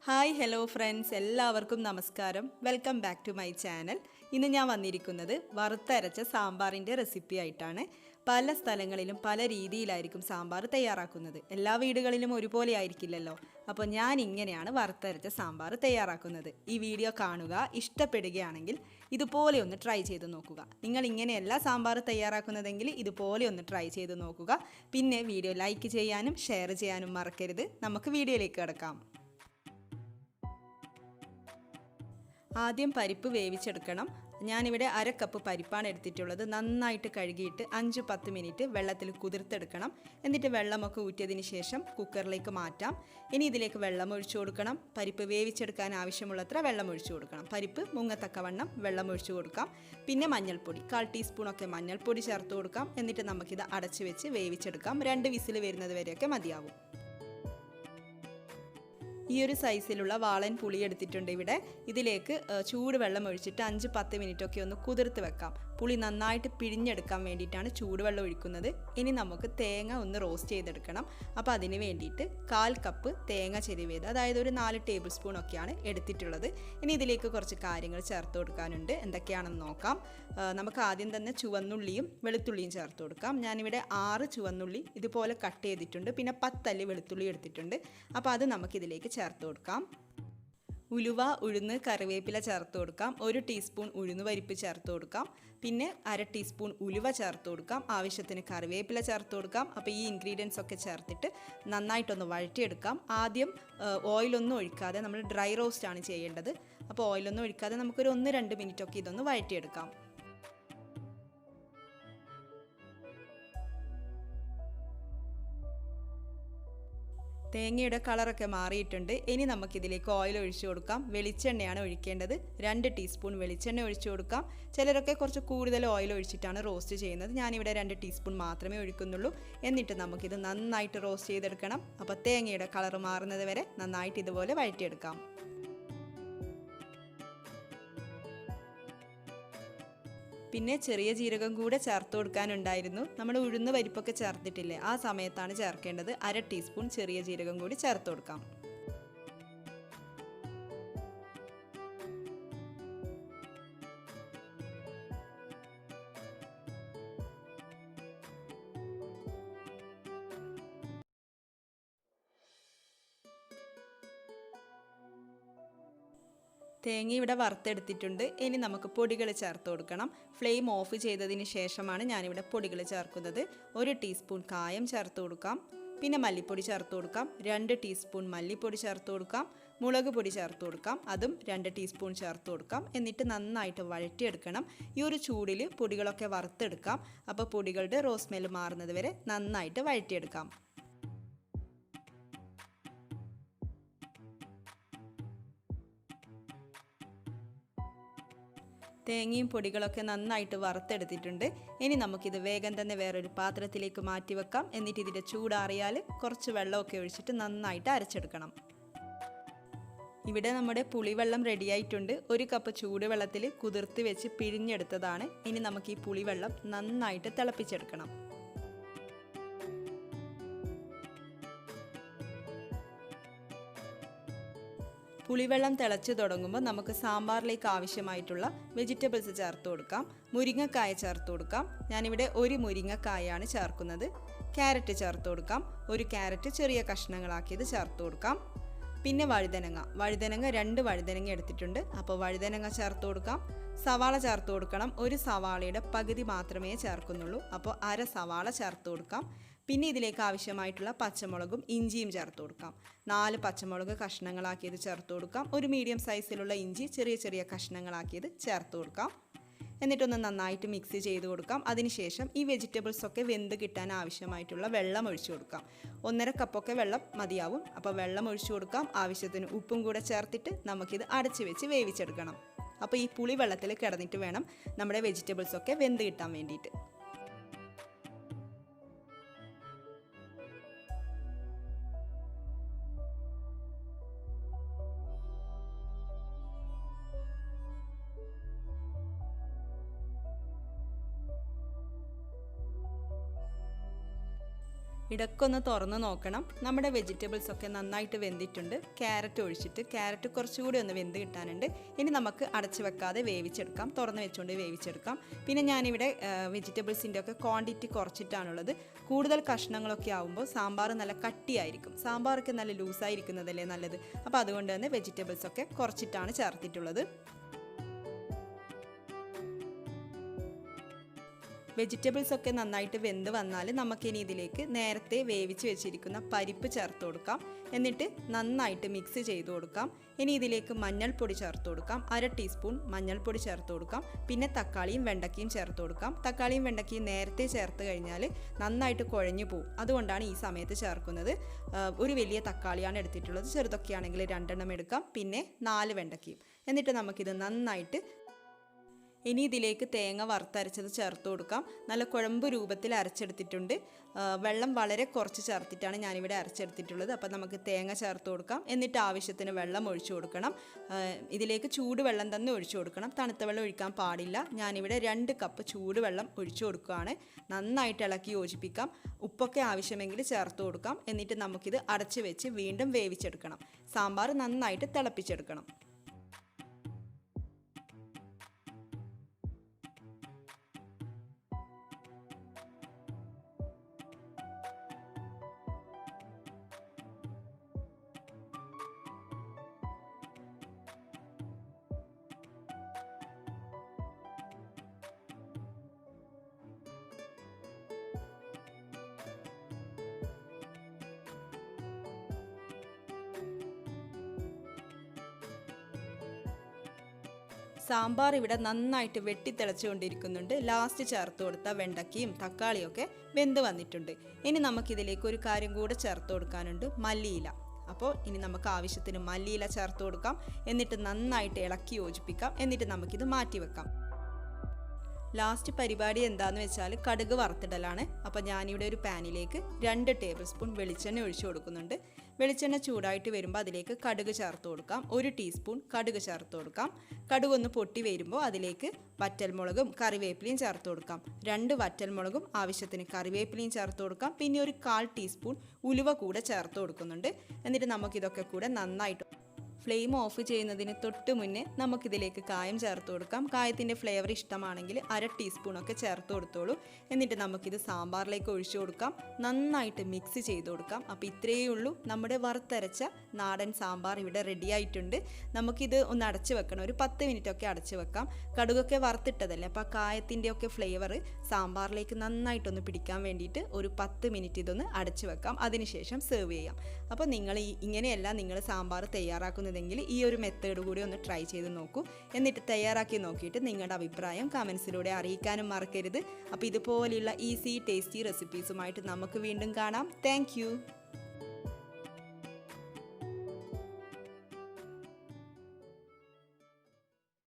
Hi hello friends, എല്ലാവർക്കും നമസ്കാരം. Welcome back to my channel. ഇന്ന് ഞാൻ വന്നിരിക്കുന്നത് വറുത്തരച്ച സാമ്പാറിൻ്റെ റെസിപ്പി ആയിട്ടാണ്. പല സ്ഥലങ്ങളിലും പല രീതിയിലായിരിക്കും സാമ്പാർ തയ്യാറാക്കുന്നത്. എല്ലാ വീടുകളിലും ഒരുപോലെ ആയിരിക്കില്ലല്ലോ. അപ്പോൾ ഞാൻ ഇങ്ങനെയാണ് വറുത്തരച്ച സാമ്പാർ തയ്യാറാക്കുന്നത്. ഈ വീഡിയോ കാണുക, ഇഷ്ടപ്പെടുകയാണെങ്കിൽ ഇതുപോലെ ഒന്ന് ട്രൈ ചെയ്ത് നോക്കുക. നിങ്ങൾ ഇങ്ങനെയല്ല സാമ്പാർ തയ്യാറാക്കുന്നതെങ്കിൽ ഇതുപോലെ ഒന്ന് ട്രൈ ചെയ്ത് നോക്കുക. പിന്നെ വീഡിയോ ലൈക്ക് ചെയ്യാനും ഷെയർ ചെയ്യാനും മറക്കരുത്. നമുക്ക് വീഡിയോയിലേക്ക് കിടക്കാം. ആദ്യം പരിപ്പ് വേവിച്ചെടുക്കണം. ഞാനിവിടെ അര കപ്പ് പരിപ്പാണ് എടുത്തിട്ടുള്ളത്. നന്നായിട്ട് കഴുകിയിട്ട് 5-10 മിനിറ്റ് വെള്ളത്തിൽ കുതിർത്തെടുക്കണം. എന്നിട്ട് വെള്ളമൊക്കെ ഊറ്റിയതിന് ശേഷം കുക്കറിലേക്ക് മാറ്റാം. ഇനി ഇതിലേക്ക് വെള്ളം ഒഴിച്ചു കൊടുക്കണം. പരിപ്പ് വേവിച്ചെടുക്കാൻ ആവശ്യമുള്ളത്ര വെള്ളം ഒഴിച്ചു കൊടുക്കണം. പരിപ്പ് മുങ്ങത്തക്കവണ്ണം വെള്ളം ഒഴിച്ചു കൊടുക്കാം. പിന്നെ മഞ്ഞൾപ്പൊടി 1/4 ടീസ്പൂണൊക്കെ മഞ്ഞൾപ്പൊടി ചേർത്ത് കൊടുക്കാം. എന്നിട്ട് നമുക്കിത് അടച്ചു വെച്ച് വേവിച്ചെടുക്കാം. 2 വിസിൽ വരുന്നത് വരെയൊക്കെ മതിയാവും. ഈ ഒരു സൈസിലുള്ള വാളൻ പുളി എടുത്തിട്ടുണ്ട്. ഇവിടെ ഇതിലേക്ക് ചൂടുവെള്ളം ഒഴിച്ചിട്ട് 5-10 മിനിറ്റൊക്കെ ഒന്ന് കുതിർത്ത് വെക്കാം. പുളി നന്നായിട്ട് പിഴിഞ്ഞെടുക്കാൻ വേണ്ടിയിട്ടാണ് ചൂടുവെള്ളം ഒഴിക്കുന്നത്. ഇനി നമുക്ക് തേങ്ങ ഒന്ന് റോസ്റ്റ് ചെയ്തെടുക്കണം. അപ്പോൾ അതിന് വേണ്ടിയിട്ട് 1/4 കപ്പ് തേങ്ങ ചെരുവിയത്, അതായത് ഒരു 4 ടേബിൾ സ്പൂൺ ഒക്കെയാണ് എടുത്തിട്ടുള്ളത്. ഇനി ഇതിലേക്ക് കുറച്ച് കാര്യങ്ങൾ ചേർത്ത് കൊടുക്കാനുണ്ട്. എന്തൊക്കെയാണെന്ന് നോക്കാം. നമുക്ക് ആദ്യം തന്നെ ചുവന്നുള്ളിയും വെളുത്തുള്ളിയും ചേർത്ത് കൊടുക്കാം. ഞാനിവിടെ 6 ചുവന്നുള്ളി ഇതുപോലെ കട്ട് ചെയ്തിട്ടുണ്ട്. പിന്നെ 10 അല്ലി വെളുത്തുള്ളി എടുത്തിട്ടുണ്ട്. അപ്പോൾ അത് നമുക്കിതിലേക്ക് ചേർത്ത് കൊടുക്കാം. ഉലുവ, ഉഴുന്ന്, കറിവേപ്പില ചേർത്ത് കൊടുക്കാം. 1 ടീസ്പൂൺ ഉഴുന്ന് പരിപ്പ് ചേർത്ത് കൊടുക്കാം. പിന്നെ 1/2 ടീസ്പൂൺ ഉലുവ ചേർത്ത് കൊടുക്കാം. ആവശ്യത്തിന് കറിവേപ്പില ചേർത്ത് കൊടുക്കാം. അപ്പോൾ ഈ ഇൻഗ്രീഡിയൻസ് ഒക്കെ ചേർത്തിട്ട് നന്നായിട്ടൊന്ന് വഴറ്റിയെടുക്കാം. ആദ്യം ഓയിലൊന്നും ഒഴിക്കാതെ നമ്മൾ ഡ്രൈ റോസ്റ്റ് ആണ് ചെയ്യേണ്ടത്. അപ്പോൾ ഓയിലൊന്നും ഒഴിക്കാതെ നമുക്കൊരു 1-2 മിനിറ്റൊക്കെ ഇതൊന്ന് വഴറ്റിയെടുക്കാം. തേങ്ങയുടെ കളറൊക്കെ മാറിയിട്ടുണ്ട്. ഇനി നമുക്കിതിലേക്ക് ഓയിൽ ഒഴിച്ചു കൊടുക്കാം. വെളിച്ചെണ്ണയാണ് ഒഴിക്കേണ്ടത്. 2 ടീസ്പൂൺ വെളിച്ചെണ്ണ ഒഴിച്ചു കൊടുക്കാം. ചിലരൊക്കെ കുറച്ച് കൂടുതൽ ഓയിൽ ഒഴിച്ചിട്ടാണ് റോസ്റ്റ് ചെയ്യുന്നത്. ഞാനിവിടെ 2 ടീസ്പൂൺ മാത്രമേ ഒഴിക്കുന്നുള്ളൂ. എന്നിട്ട് നമുക്കിത് നന്നായിട്ട് റോസ്റ്റ് ചെയ്തെടുക്കണം. അപ്പോൾ തേങ്ങയുടെ കളർ മാറുന്നത് വരെ നന്നായിട്ട് ഇതുപോലെ വഴറ്റിയെടുക്കാം. പിന്നെ ചെറിയ ജീരകം കൂടെ ചേർത്ത് കൊടുക്കാനുണ്ടായിരുന്നു. നമ്മൾ ഉഴുന്ന് പരിപ്പൊക്കെ ചേർത്തിട്ടില്ലേ, ആ സമയത്താണ് ചേർക്കേണ്ടത്. 1/2 ടീസ്പൂൺ ചെറിയ ജീരകം കൂടി ചേർത്ത് കൊടുക്കാം. തേങ്ങ ഇവിടെ വറുത്തെടുത്തിട്ടുണ്ട്. ഇനി നമുക്ക് പൊടികൾ ചേർത്ത് കൊടുക്കണം. ഫ്ലെയിം ഓഫ് ചെയ്തതിന് ശേഷമാണ് ഞാനിവിടെ പൊടികൾ ചേർക്കുന്നത്. 1 ടീസ്പൂൺ കായം ചേർത്ത് കൊടുക്കാം. പിന്നെ മല്ലിപ്പൊടി ചേർത്ത് കൊടുക്കാം. 2 ടീസ്പൂൺ മല്ലിപ്പൊടി ചേർത്ത് കൊടുക്കാം. മുളക് പൊടി ചേർത്ത് കൊടുക്കാം. അതും 2 ടീസ്പൂൺ ചേർത്ത് കൊടുക്കാം. എന്നിട്ട് നന്നായിട്ട് വഴറ്റിയെടുക്കണം. ഈ ഒരു ചൂടിൽ പൊടികളൊക്കെ വറുത്തെടുക്കാം. അപ്പോൾ പൊടികളുടെ റോ സ്മെൽ മാറുന്നത് വരെ നന്നായിട്ട് വഴറ്റിയെടുക്കാം. തേങ്ങയും പൊടികളൊക്കെ നന്നായിട്ട് വറുത്തെടുത്തിട്ടുണ്ട്. ഇനി നമുക്കിത് വേഗം തന്നെ വേറൊരു പാത്രത്തിലേക്ക് മാറ്റി വെക്കാം. എന്നിട്ട് ഇതിൻ്റെ ചൂടാറിയാൽ കുറച്ച് വെള്ളമൊക്കെ ഒഴിച്ചിട്ട് നന്നായിട്ട് അരച്ചെടുക്കണം. ഇവിടെ നമ്മുടെ പുളിവെള്ളം റെഡിയായിട്ടുണ്ട്. 1 കപ്പ് ചൂടുവെള്ളത്തിൽ കുതിർത്ത് വെച്ച് പിഴിഞ്ഞെടുത്തതാണ്. ഇനി നമുക്ക് ഈ പുളിവെള്ളം നന്നായിട്ട് തിളപ്പിച്ചെടുക്കണം. പുളിവെള്ളം തിളച്ച് തുടങ്ങുമ്പോൾ നമുക്ക് സാമ്പാറിലേക്ക് ആവശ്യമായിട്ടുള്ള വെജിറ്റബിൾസ് ചേർത്ത് കൊടുക്കാം. മുരിങ്ങക്കായ ചേർത്ത് കൊടുക്കാം. ഞാനിവിടെ 1 മുരിങ്ങക്കായാണ് ചേർക്കുന്നത്. ക്യാരറ്റ് ചേർത്ത് കൊടുക്കാം. 1 ക്യാരറ്റ് ചെറിയ കഷ്ണങ്ങളാക്കിയത് ചേർത്ത് കൊടുക്കാം. പിന്നെ വഴുതനങ്ങ 2 വഴുതനങ്ങ എടുത്തിട്ടുണ്ട്. അപ്പോൾ വഴുതനങ്ങ ചേർത്ത് കൊടുക്കാം. സവാള ചേർത്ത് കൊടുക്കണം. 1 സവാളയുടെ പകുതി മാത്രമേ ചേർക്കുന്നുള്ളൂ. അപ്പോൾ 1/2 സവാള ചേർത്ത് കൊടുക്കാം. പിന്നെ ഇതിലേക്ക് ആവശ്യമായിട്ടുള്ള പച്ചമുളകും ഇഞ്ചിയും ചേർത്ത് കൊടുക്കാം. 4 പച്ചമുളക് കഷ്ണങ്ങളാക്കിയത് ചേർത്ത് കൊടുക്കാം. 1 മീഡിയം സൈസിലുള്ള ഇഞ്ചി ചെറിയ ചെറിയ കഷ്ണങ്ങളാക്കിയത് ചേർത്ത് കൊടുക്കാം. എന്നിട്ടൊന്ന് നന്നായിട്ട് മിക്സ് ചെയ്ത് കൊടുക്കാം. അതിനുശേഷം ഈ വെജിറ്റബിൾസ് ഒക്കെ വെന്ത് കിട്ടാൻ ആവശ്യമായിട്ടുള്ള വെള്ളം ഒഴിച്ചു കൊടുക്കാം. 1.5 കപ്പൊക്കെ വെള്ളം മതിയാവും. അപ്പോൾ വെള്ളം ഒഴിച്ചു കൊടുക്കാം. ആവശ്യത്തിന് ഉപ്പും കൂടെ ചേർത്തിട്ട് നമുക്കിത് അടച്ചു വെച്ച് വേവിച്ചെടുക്കണം. അപ്പോൾ ഈ പുളി വെള്ളത്തിൽ കിടന്നിട്ട് വേണം നമ്മുടെ വെജിറ്റബിൾസ് ഒക്കെ വെന്ത് കിട്ടാൻ വേണ്ടിയിട്ട്. ഇടയ്ക്കൊന്ന് തുറന്ന് നോക്കണം. നമ്മുടെ വെജിറ്റബിൾസ് ഒക്കെ നന്നായിട്ട് വെന്തിട്ടുണ്ട്. ക്യാരറ്റ് ഒഴിച്ചിട്ട് ക്യാരറ്റ് കുറച്ചുകൂടി ഒന്ന് വെന്ത് കിട്ടാനുണ്ട്. ഇനി നമുക്ക് അടച്ചു വെക്കാതെ വേവിച്ചെടുക്കാം, തുറന്ന് വെച്ചുകൊണ്ട് വേവിച്ചെടുക്കാം. പിന്നെ ഞാനിവിടെ വെജിറ്റബിൾസിൻ്റെ ഒക്കെ ക്വാണ്ടിറ്റി കുറച്ചിട്ടാണുള്ളത്. കൂടുതൽ കഷ്ണങ്ങളൊക്കെ ആകുമ്പോൾ സാമ്പാർ നല്ല കട്ടിയായിരിക്കും, സാമ്പാറൊക്കെ നല്ല ലൂസായിരിക്കുന്നതല്ലേ നല്ലത്. അപ്പോൾ അതുകൊണ്ട് തന്നെ വെജിറ്റബിൾസ് ഒക്കെ കുറച്ചിട്ടാണ് ചേർത്തിട്ടുള്ളത്. വെജിറ്റബിൾസ് ഒക്കെ നന്നായിട്ട് വെന്ത് വന്നാൽ നമുക്കിനി ഇതിലേക്ക് നേരത്തെ വേവിച്ച് വെച്ചിരിക്കുന്ന പരിപ്പ് ചേർത്ത് കൊടുക്കാം. എന്നിട്ട് നന്നായിട്ട് മിക്സ് ചെയ്ത് കൊടുക്കാം. ഇനി ഇതിലേക്ക് മഞ്ഞൾപ്പൊടി ചേർത്ത് കൊടുക്കാം. 1/2 ടീസ്പൂൺ മഞ്ഞൾപ്പൊടി ചേർത്ത് കൊടുക്കാം. പിന്നെ തക്കാളിയും വെണ്ടക്കയും ചേർത്ത് കൊടുക്കാം. തക്കാളിയും വെണ്ടക്കയും നേരത്തെ ചേർത്ത് കഴിഞ്ഞാൽ നന്നായിട്ട് കുഴഞ്ഞു പോകും, അതുകൊണ്ടാണ് ഈ സമയത്ത് ചേർക്കുന്നത്. ഒരു വലിയ തക്കാളിയാണ് എടുത്തിട്ടുള്ളത്, ചെറുതൊക്കെ ആണെങ്കിൽ 2 എണ്ണം എടുക്കാം. പിന്നെ 4 വെണ്ടക്കയും. എന്നിട്ട് നമുക്കിത് നന്നായിട്ട് ഇനി ഇതിലേക്ക് തേങ്ങ വറുത്തരച്ചത് ചേർത്ത് കൊടുക്കാം. നല്ല കുഴമ്പ് രൂപത്തിൽ അരച്ചെടുത്തിട്ടുണ്ട്. വെള്ളം വളരെ കുറച്ച് ചേർത്തിട്ടാണ് ഞാനിവിടെ അരച്ചെടുത്തിട്ടുള്ളത്. അപ്പോൾ നമുക്ക് തേങ്ങ ചേർത്ത് കൊടുക്കാം. എന്നിട്ട് ആവശ്യത്തിന് വെള്ളം ഒഴിച്ചു കൊടുക്കണം. ഇതിലേക്ക് ചൂടുവെള്ളം തന്നെ ഒഴിച്ചു കൊടുക്കണം, തണുത്ത വെള്ളം ഒഴിക്കാൻ പാടില്ല. ഞാനിവിടെ 2 കപ്പ് ചൂടുവെള്ളം ഒഴിച്ചു കൊടുക്കുകയാണ്. നന്നായിട്ട് ഇളക്കി യോജിപ്പിക്കാം. ഉപ്പൊക്കെ ആവശ്യമെങ്കിൽ ചേർത്ത് കൊടുക്കാം. എന്നിട്ട് നമുക്കിത് അടച്ച് വെച്ച് വീണ്ടും വേവിച്ചെടുക്കണം. സാമ്പാർ നന്നായിട്ട് തിളപ്പിച്ചെടുക്കണം. സാമ്പാർ ഇവിടെ നന്നായിട്ട് വെട്ടിത്തിളച്ചുകൊണ്ടിരിക്കുന്നുണ്ട്. ലാസ്റ്റ് ചേർത്ത് കൊടുത്ത വെണ്ടക്കയും തക്കാളിയും ഒക്കെ വെന്ത് വന്നിട്ടുണ്ട്. ഇനി നമുക്കിതിലേക്ക് ഒരു കാര്യം കൂടെ ചേർത്ത് കൊടുക്കാനുണ്ട്, മല്ലിയില. അപ്പോൾ ഇനി നമുക്ക് ആവശ്യത്തിന് മല്ലിയില ചേർത്ത് കൊടുക്കാം. എന്നിട്ട് നന്നായിട്ട് ഇളക്കി യോജിപ്പിക്കാം. എന്നിട്ട് നമുക്കിത് മാറ്റി വെക്കാം. ലാസ്റ്റ് പരിപാടി എന്താണെന്ന് വെച്ചാൽ കടുക് വറുത്തിടലാണ്. അപ്പോൾ ഞാനിവിടെ ഒരു പാനിലേക്ക് 2 ടേബിൾ സ്പൂൺ വെളിച്ചെണ്ണ ഒഴിച്ചു കൊടുക്കുന്നുണ്ട്. വെളിച്ചെണ്ണ ചൂടായിട്ട് വരുമ്പോൾ അതിലേക്ക് കടുക് ചേർത്ത് കൊടുക്കാം. 1 ടീസ്പൂൺ കടുക് ചേർത്ത് കൊടുക്കാം. കടുക് ഒന്ന് പൊട്ടി വരുമ്പോൾ അതിലേക്ക് വറ്റൽമുളകും കറിവേപ്പിലയും ചേർത്ത് കൊടുക്കാം. 2 വറ്റൽമുളകും ആവശ്യത്തിന് കറിവേപ്പിലയും ചേർത്ത് കൊടുക്കാം. പിന്നെ ഒരു 1/4 ടീസ്പൂൺ ഉലുവ കൂടെ ചേർത്ത് കൊടുക്കുന്നുണ്ട്. എന്നിട്ട് നമുക്കിതൊക്കെ കൂടെ നന്നായിട്ട് ഫ്ലെയിം ഓഫ് ചെയ്യുന്നതിന് തൊട്ട് മുന്നേ നമുക്കിതിലേക്ക് കായം ചേർത്ത് കൊടുക്കാം. കായത്തിൻ്റെ ഫ്ലേവർ ഇഷ്ടമാണെങ്കിൽ 1/2 ടീസ്പൂണൊക്കെ ചേർത്ത് കൊടുത്തോളൂ. എന്നിട്ട് നമുക്കിത് സാമ്പാറിലേക്ക് ഒഴിച്ചു കൊടുക്കാം. നന്നായിട്ട് മിക്സ് ചെയ്ത് കൊടുക്കാം. അപ്പോൾ ഇത്രയേ ഉള്ളൂ, നമ്മുടെ വറുത്തരച്ച നാടൻ സാമ്പാർ ഇവിടെ റെഡി ആയിട്ടുണ്ട്. നമുക്കിത് ഒന്ന് അടച്ച് വെക്കണം, ഒരു 10 മിനിറ്റൊക്കെ അടച്ച് വെക്കാം. കടുകൊക്കെ വറുത്തിട്ടതല്ലേ, അപ്പോൾ കായത്തിൻ്റെ ഒക്കെ ഫ്ലേവർ സാമ്പാറിലേക്ക് നന്നായിട്ടൊന്ന് പിടിക്കാൻ വേണ്ടിയിട്ട് ഒരു 10 മിനിറ്റ് ഇതൊന്ന് അടച്ച് വെക്കാം. അതിനുശേഷം സെർവ് ചെയ്യാം. അപ്പോൾ നിങ്ങൾ ഇങ്ങനെയല്ല നിങ്ങൾ സാമ്പാർ തയ്യാറാക്കുന്നത് ഈ ഒരു മെത്തേഡ് കൂടി ഒന്ന് ട്രൈ ചെയ്ത് നോക്കൂ. എന്നിട്ട് തയ്യാറാക്കി നോക്കിയിട്ട് നിങ്ങളുടെ അഭിപ്രായം കമൻസിലൂടെ അറിയിക്കാനും മറക്കരുത്. അപ്പോൾ ഇതുപോലെയുള്ള ഈസി ടേസ്റ്റി റെസിപ്പീസുമായിട്ട് നമുക്ക് വീണ്ടും കാണാം. താങ്ക്